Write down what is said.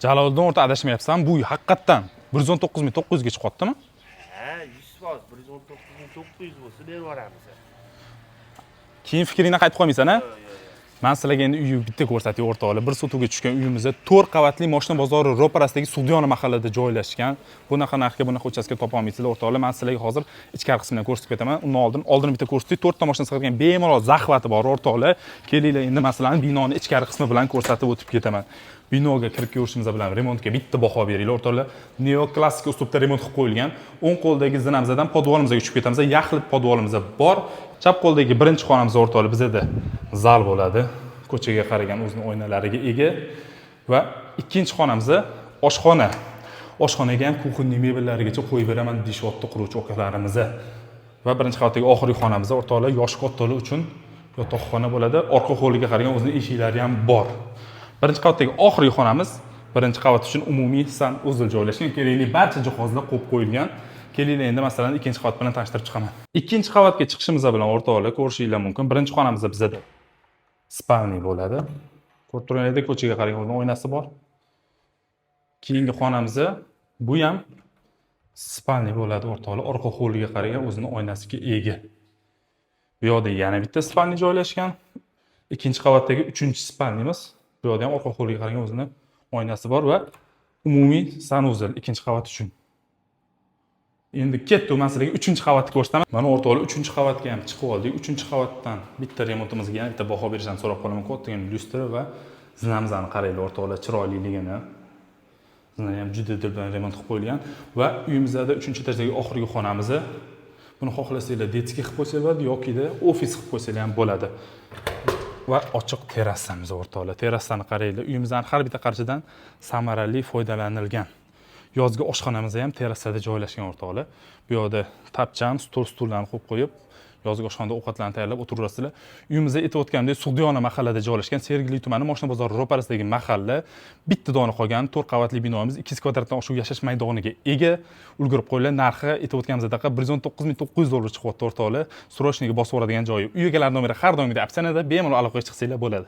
Jaloliddin o'rta adashmayapsan, bu haqiqatdan 119.900 ga chiqyaptimi? Ha, 100%, 119.900 bo'lsa berib yuboramiz. Keyin fikringdan qaytib qolmaysan-a? Men sizlarga endi uyni bitta ko'rsatib o'rtoqlar. Bir sotuvga tushgan uyimizda 4 qavatli mashina bozori ro'parasidagi Sug'diyona mahallada joylashgan. Bunaqa narxga bunaqa uchastka topa olmaysizlar o'rtoqlar. Men sizlarga hozir ichkari qismini ko'rsatib ketaman. Undan oldin bitta ko'rsatib, 4 ta mashina sig'adigan bemalol zaxvati bor o'rtoqlar. Kelinglar endi masalan binoni ichkari qismi bilan ko'rsatib o'tib ketaman. Binoga kirib ko'rishimiz bilan remontga bitta baho beringlar o'rtoqlar. Neoklassik uslubda remont qilib qo'yilgan. O'ng qo'ldagi zinamzadan podvolimizga tushib ketamiz. Yaxlit podvolimiz bor. Chap qo'ldagi birinchi xonamiz o'rtoqlar bizda zal bo'ladi. Ko'chaga qaragan o'zining oynalariga ega va ikkinchi xonamiz oshxona. Oshxonaga ham kuxonniy mebellarigacha qo'yib beraman deyishyapti quruvchi okalarimiz. Va birinchi qavatdagi oxirgi xonamiz o'rtoqlar yosh kattalar uchun yotoqxona bo'ladi. Orqa hovliga qaragan o'zining eshiklari ham bor. Birinchi qavatdagi oxirgi xonamiz birinchi qavat uchun umumiy sanuzil joylashgan. Kerakli barcha jihozlar qo'yib qo'yilgan. Kelinglar endi masalan ikkinchi qavat bilan tanishtirib chiqaman. Ikkinchi qavatga chiqishimiz bilan o'rtoqlar ko'rishinglar mumkin. Birinchi xonamiz bizda spalniy bo'ladi. Ko'rib turganingizdek ko'chaga qaragan o'zining oynasi bor. Keyingi xonamiz bu ham spalniy bo'ladi o'rtoqlar. Orqa hovliga qaragan o'zining oynasiga ega. Bu yerda yana bitta spalniy joylashgan. Ikkinchi qavatdagi 3-spalniyimiz. Bu yerda ham orqa hovliga qaragan o'zining oynasi bor va umumiy sanuzil ikkinchi qavat uchun. Endi ketdi, men sizlarga 3-qavatni ko'rsataman. Mana o'rtoqlar 3-qavatga ham chiqib oldik. 3-qavatdan bitta remontimizga yana bitta baho berishni so'rab qolaman. Kattagan lyustra va zinamzani qaranglar o'rtoqlar, chiroyliligini. Zina ham juda dil bilan remont qilib qo'yilgan va uyimizda 3-etajdagi oxirgi xonamiz. Buni xohlasanglar detskiy qilib qo'ysangiz bo'ladi yoki-da ofis qilib qo'ysangiz ham bo'ladi. Va ochiq terrasamiz o'rtoqlar. Terrasani qaranglar. Uyimizdan har bitta qarchidan samarali foydalanilgan. Yozgi oshxonamiz ham terrasada joylashgan o'rtoqlar. Bu yerda tapchan, stullarni qo'yib qo'yib, yozgi oshxonada ovqatlarni tayyorlab o'tirasizlar. Uyimizda aytayotgandek Sug'diyona mahallada joylashgan, Sergeli tumani mashina bozori ro'parasidagi mahalla. Bitta dona qolgan 4 qavatli binomiz 200 kvadratdan oshiq yashash maydoniga ega. Ulgurib qo'yilgan narxi aytayotganimizdek $119.900 chiqyapti o'rtoqlar. Srochniga bosib yuboradigan joyi. Uy egalari nomeri har doimgidek opsiyada bemalol aloqaga chiqsanglar bo'ladi.